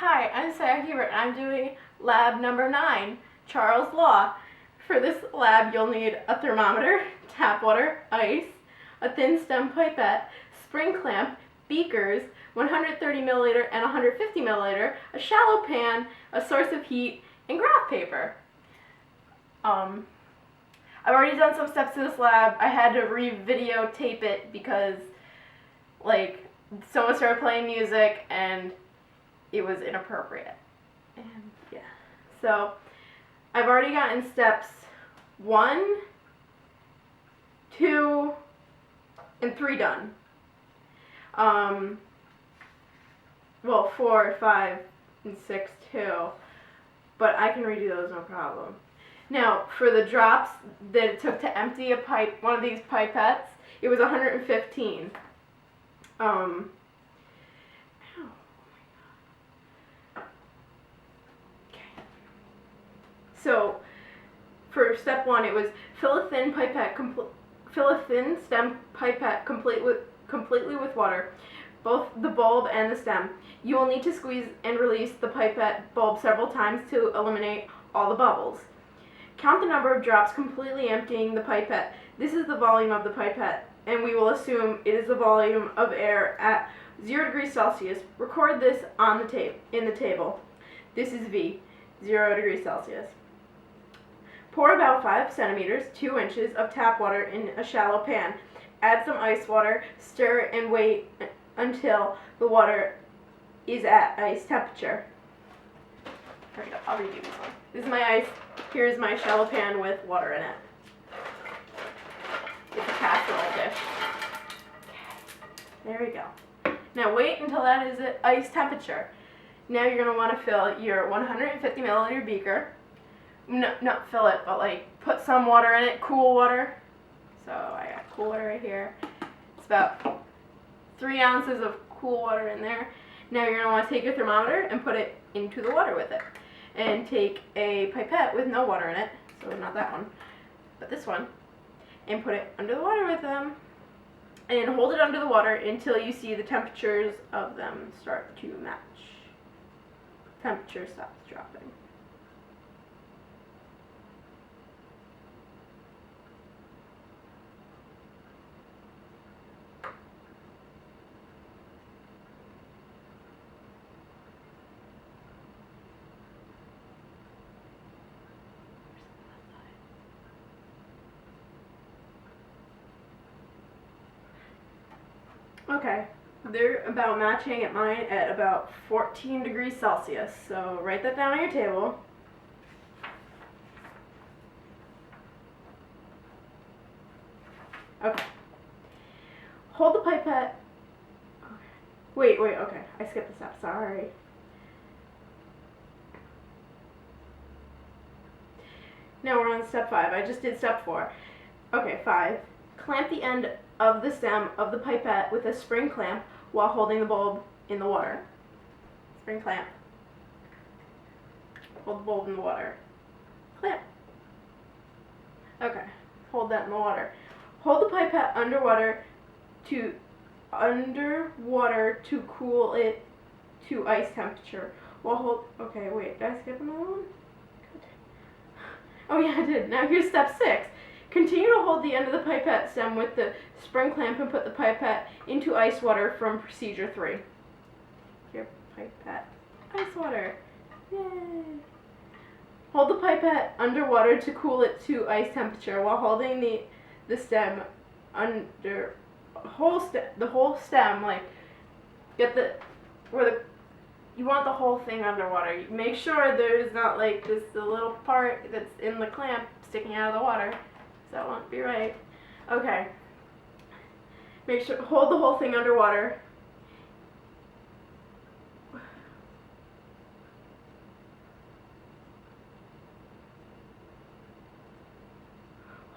Hi, I'm Sarah Hebert. I'm doing lab number 9, Charles Law. For this lab, you'll need a thermometer, tap water, ice, a thin stem pipette, spring clamp, beakers, 130 milliliter and 150 milliliter, a shallow pan, a source of heat, and graph paper. I've already done some steps to this lab. I had to re-videotape it because, someone started playing music and it was inappropriate. And yeah. So I've already gotten steps 1, 2, and 3 done. Well, 4, 5, and 6 too. But I can redo those, no problem. Now, for the drops that it took to empty one of these pipettes, it was 115. So, for step 1, it was fill a thin stem pipette completely with water, both the bulb and the stem. You will need to squeeze and release the pipette bulb several times to eliminate all the bubbles. Count the number of drops completely emptying the pipette. This is the volume of the pipette, and we will assume it is the volume of air at 0 degrees Celsius. Record this on in the table. This is V, 0 degrees Celsius. Pour about 5 centimeters, 2 inches of tap water in a shallow pan. Add some ice water, stir and wait until the water is at ice temperature. Here we go, I'll redo this one. This is my ice. Here's my shallow pan with water in it. It's a casserole dish. There we go. Now wait until that is at ice temperature. Now you're going to want to fill your 150 milliliter beaker. No, not fill it, but put some water in it, cool water. So I got cool water right here. It's about 3 ounces of cool water in there. Now you're going to want to take your thermometer and put it into the water with it. And take a pipette with no water in it, so not that one, but this one, and put it under the water with them. And hold it under the water until you see the temperatures of them start to match. Temperature stops dropping. Okay, they're about matching at mine at about 14 degrees Celsius. So write that down on your table. Okay. Hold the pipette. Wait, okay. I skipped a step, sorry. Now we're on step 5. I just did step 4. Okay, 5. Clamp the end of the stem of the pipette with a spring clamp while holding the bulb in the water. Spring clamp. Hold the bulb in the water. Clamp. Okay, hold that in the water. Hold the pipette underwater to cool it to ice temperature. Okay, wait, did I skip another one? Oh yeah, I did. Now here's step 6. Continue to hold the end of the pipette stem with the spring clamp and put the pipette into ice water from procedure 3. Here, pipette, ice water. Yay! Hold the pipette underwater to cool it to ice temperature while holding the stem under the whole stem, you want the whole thing underwater. Make sure there's not the little part that's in the clamp sticking out of the water. That won't be right. Okay. Make sure, hold the whole thing underwater.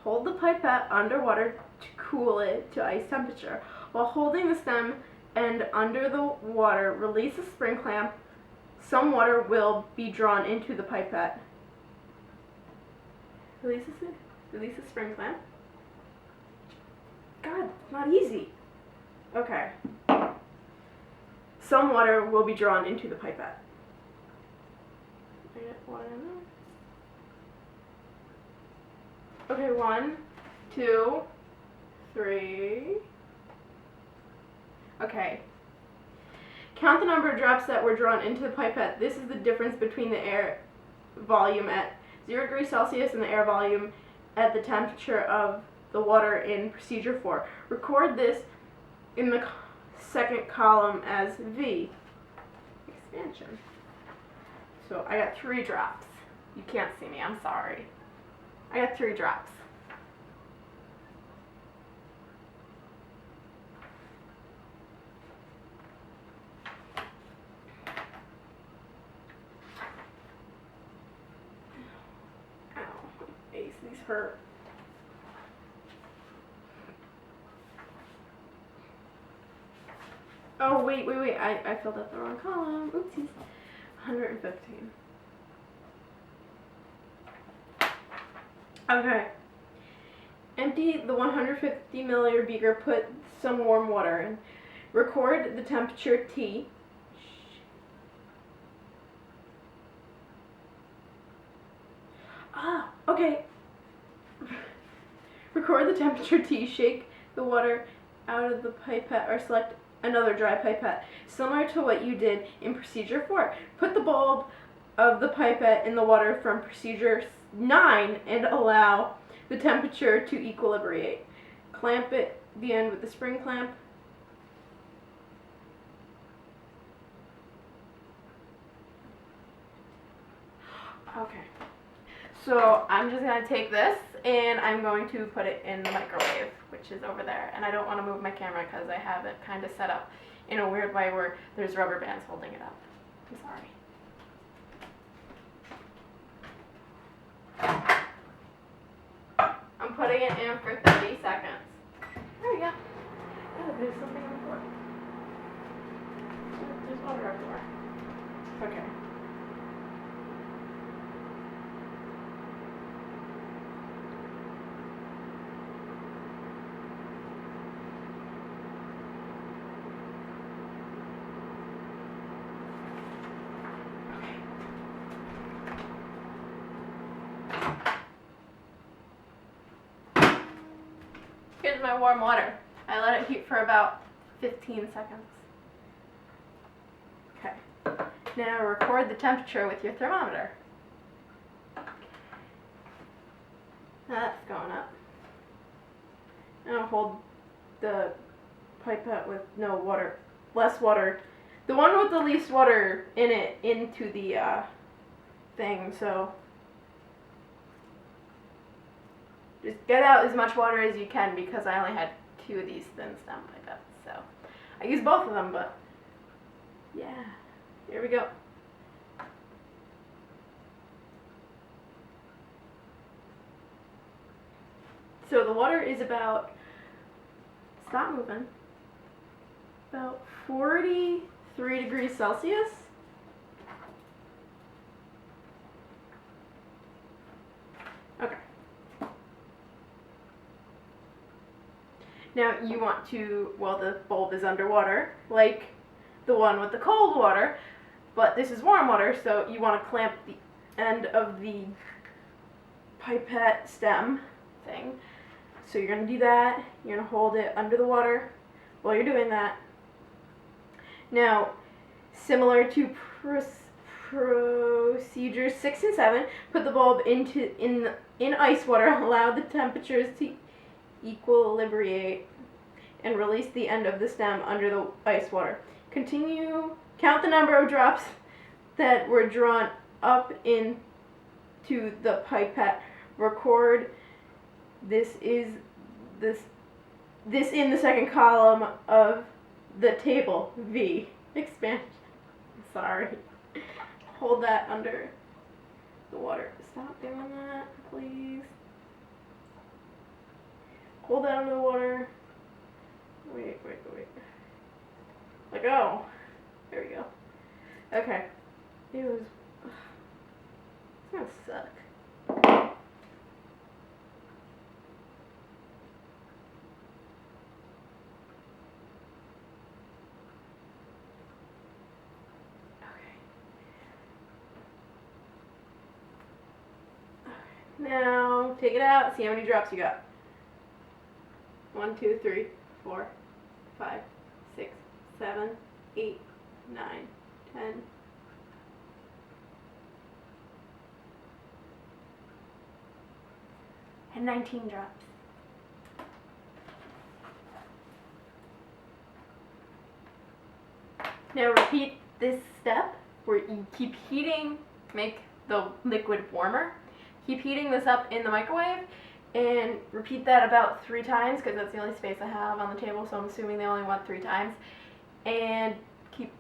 Hold the pipette underwater to cool it to ice temperature. While holding the stem and under the water, release the spring clamp. Some water will be drawn into the pipette. Release the spring clamp. God, it's not easy. Okay. Some water will be drawn into the pipette. get water in there. Okay, 1, 2, 3. Okay. Count the number of drops that were drawn into the pipette. This is the difference between the air volume at 0 degrees Celsius and the air volume at the temperature of the water in procedure 4. Record this in the second column as V. Expansion. So I got 3 drops. You can't see me, I'm sorry. I got 3 drops. Ow, ace, these hurt. Oh, wait, I filled out the wrong column. Oopsies. 115. Okay. Empty the 150 milliliter beaker, put some warm water in. Record the temperature T. Okay. Record the temperature T, shake the water out of the pipette or select another dry pipette, similar to what you did in procedure 4. Put the bulb of the pipette in the water from procedure 9 and allow the temperature to equilibrate. Clamp it the end with the spring clamp. Okay. So I'm just going to take this and I'm going to put it in the microwave, which is over there. And I don't want to move my camera because I have it kind of set up in a weird way where there's rubber bands holding it up. I'm sorry. I'm putting it in for 30 seconds. There we go. Oh, there's something on the floor. There's water everywhere. Okay. Here's my warm water. I let it heat for about 15 seconds. Okay. Now record the temperature with your thermometer. That's going up. Now hold the pipette with no water, less water. The one with the least water in it into the thing, so just get out as much water as you can because I only had 2 of these thin stem pipettes, so I used both of them, but yeah, here we go. So the water is about, stop moving, about 43 degrees Celsius. Okay. Now you want to, well, the bulb is underwater, like the one with the cold water, but this is warm water, so you want to clamp the end of the pipette stem thing. So you're going to do that. You're going to hold it under the water while you're doing that. Now, similar to procedures 6 and 7, put the bulb in ice water, allow the temperatures to equilibrate, and release the end of the stem under the ice water. Continue, count the number of drops that were drawn up into the pipette. Record this in the second column of the table V. Expansion. Sorry. Hold that under the water. Stop doing that, please. Hold that under the water. Wait. Let go. There we go. Okay. It was. It's gonna suck. Now take it out. See how many drops you got. 1, 2, 3, 4, 5, 6, 7, 8, 9, 10. And 19 drops. Now repeat this step where you keep heating, make the liquid warmer. Keep heating this up in the microwave and repeat that about 3 times because that's the only space I have on the table, so I'm assuming they only want 3 times. And keep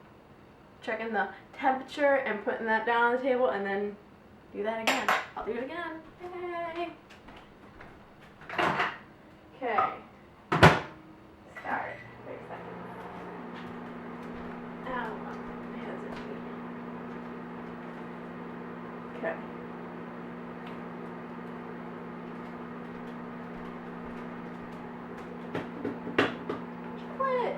checking the temperature and putting that down on the table, and then do that again. I'll do it again. Yay! Okay. Start. Wait a second. Ow. My hands are itchy. Okay. Chocolate.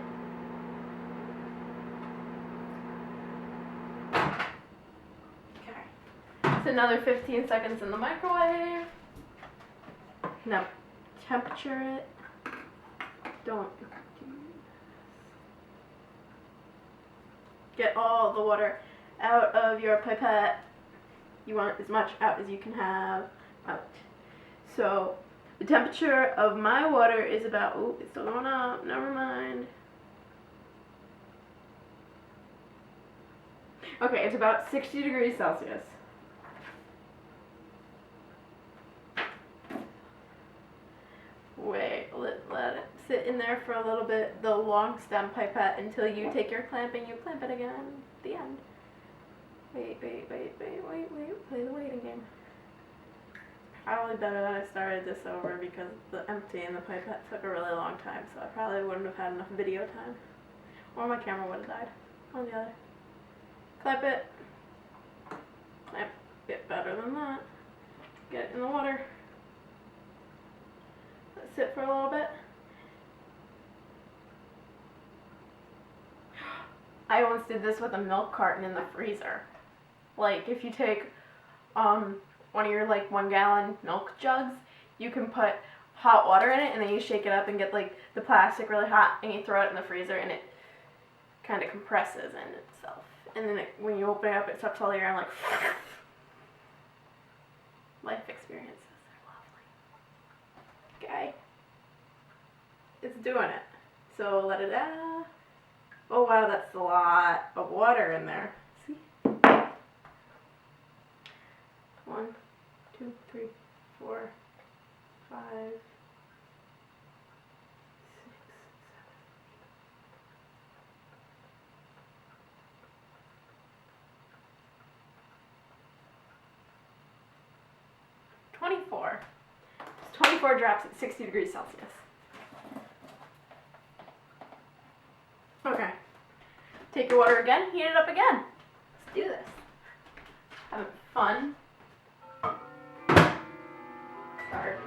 Okay. So another 15 seconds in the microwave. Now temperature it. Don't get all the water out of your pipette. You want as much out as you can have out. So the temperature of my water is about, oh, it's still going up, never mind. Okay, it's about 60 degrees Celsius. Wait, let it sit in there for a little bit, the long stem pipette, until you take your clamp and you clamp it again at the end. Wait, play the waiting game. Probably better that I started this over because the emptying the pipette took a really long time, so I probably wouldn't have had enough video time. Or my camera would have died. On the other. Clamp it. Clamp it better than that. Get it in the water. Let it sit for a little bit. I once did this with a milk carton in the freezer. Like, if you take one of your 1 gallon milk jugs, you can put hot water in it, and then you shake it up and get the plastic really hot, and you throw it in the freezer, and it kind of compresses in itself. And then when you open it up, it sucks all the air, and life experiences are lovely. Okay, it's doing it. So let it out. Oh wow, that's a lot of water in there. See? 1, 2, 3, 4, 5, 6, 7, 24. It's 24 drops at 60 degrees Celsius. Okay. Take your water again, heat it up again. Let's do this. Having fun. Start.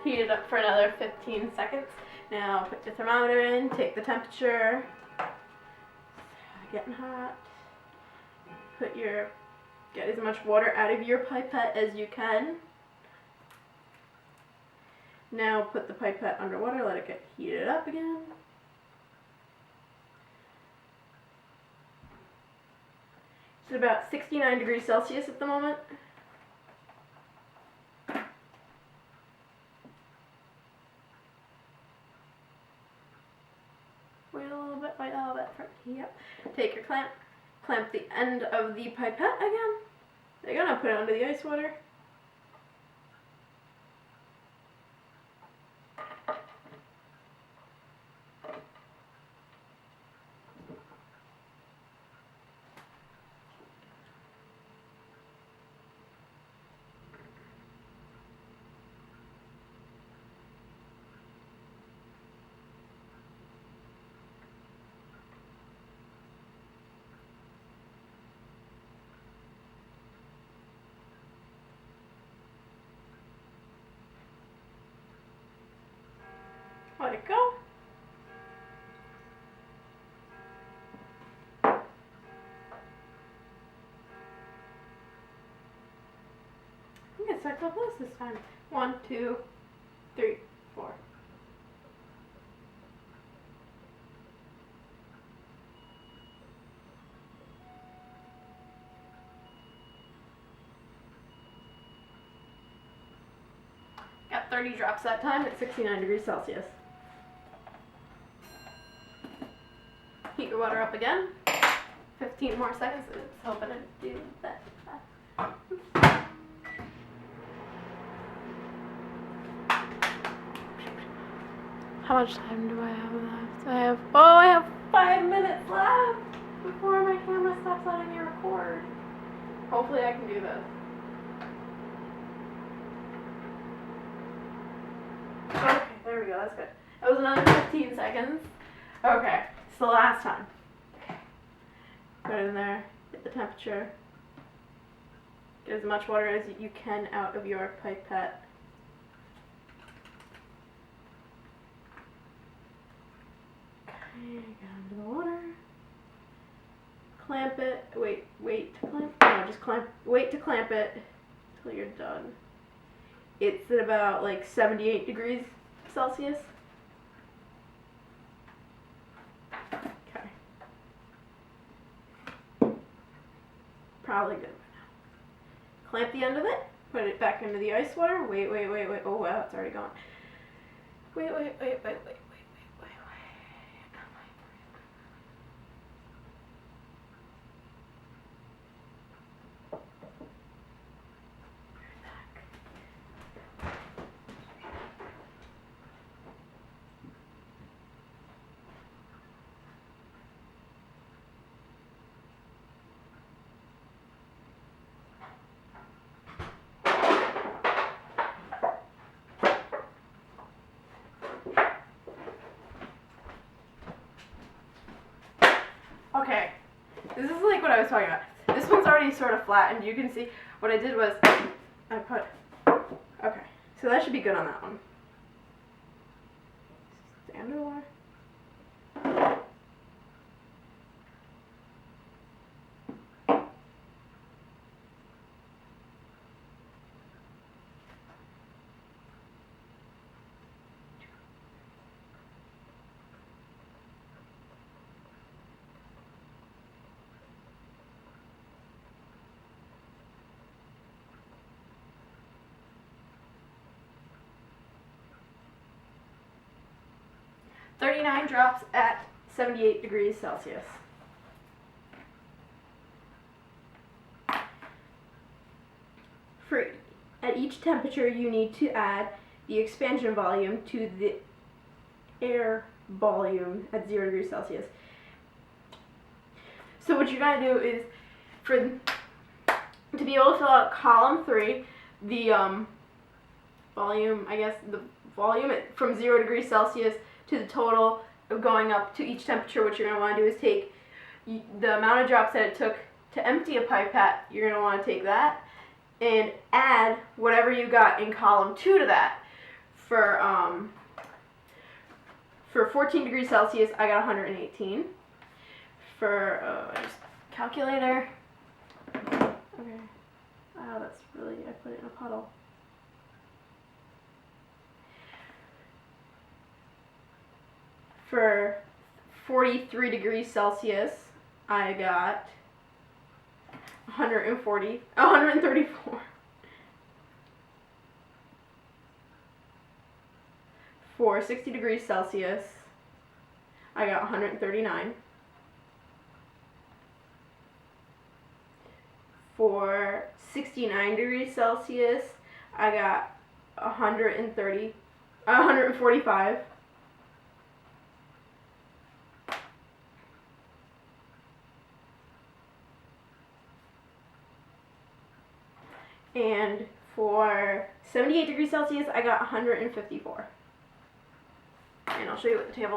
Heat it up for another 15 seconds. Now put your thermometer in, take the temperature. Getting hot. Get as much water out of your pipette as you can. Now put the pipette underwater, let it get heated up again. It's about 69 degrees Celsius at the moment. Wait a little bit. Yep. Take your clamp the end of the pipette again. You're gonna put it under the ice water. it go. I'm gonna start up this time. 1, 2, 3, 4. Got 30 drops that time at 69 degrees Celsius. Heat your water up again. 15 more seconds. It's hoping to do that. How much time do I have left? I have 5 minutes left before my camera stops letting me record. Hopefully I can do this. Okay, there we go, that's good. That was another 15 seconds. Okay, it's the last time. Put it in there, get the temperature. Get as much water as you can out of your pipette. Okay, get under the water. Clamp it. Wait to clamp. No, just clamp. Wait to clamp it until you're done. It's at about like 78 degrees Celsius. Okay. Probably good by now. Clamp the end of it. Put it back into the ice water. Wait. Oh wow, it's already gone. Wait. Okay, this is like what I was talking about. This one's already sort of flattened. You can see what I did was I put, okay, so that should be good on that one. Stay under the water. .39 drops at 78 degrees Celsius. At each temperature, you need to add the expansion volume to the air volume at 0 degrees Celsius. So what you're going to do is, to be able to fill out column 3, the volume, the volume from 0 degrees Celsius to the total of going up to each temperature, what you're going to want to do is take the amount of drops that it took to empty a pipette. You're going to want to take that and add whatever you got in column 2 to that. For 14 degrees Celsius, I got 118. For just calculator. Okay. Oh, that's really, I put it in a puddle. For 43 degrees Celsius, I got 134. For 60 degrees Celsius, I got 139. For 69 degrees Celsius, I got 145. And for 78 degrees Celsius, I got 154. And I'll show you what the table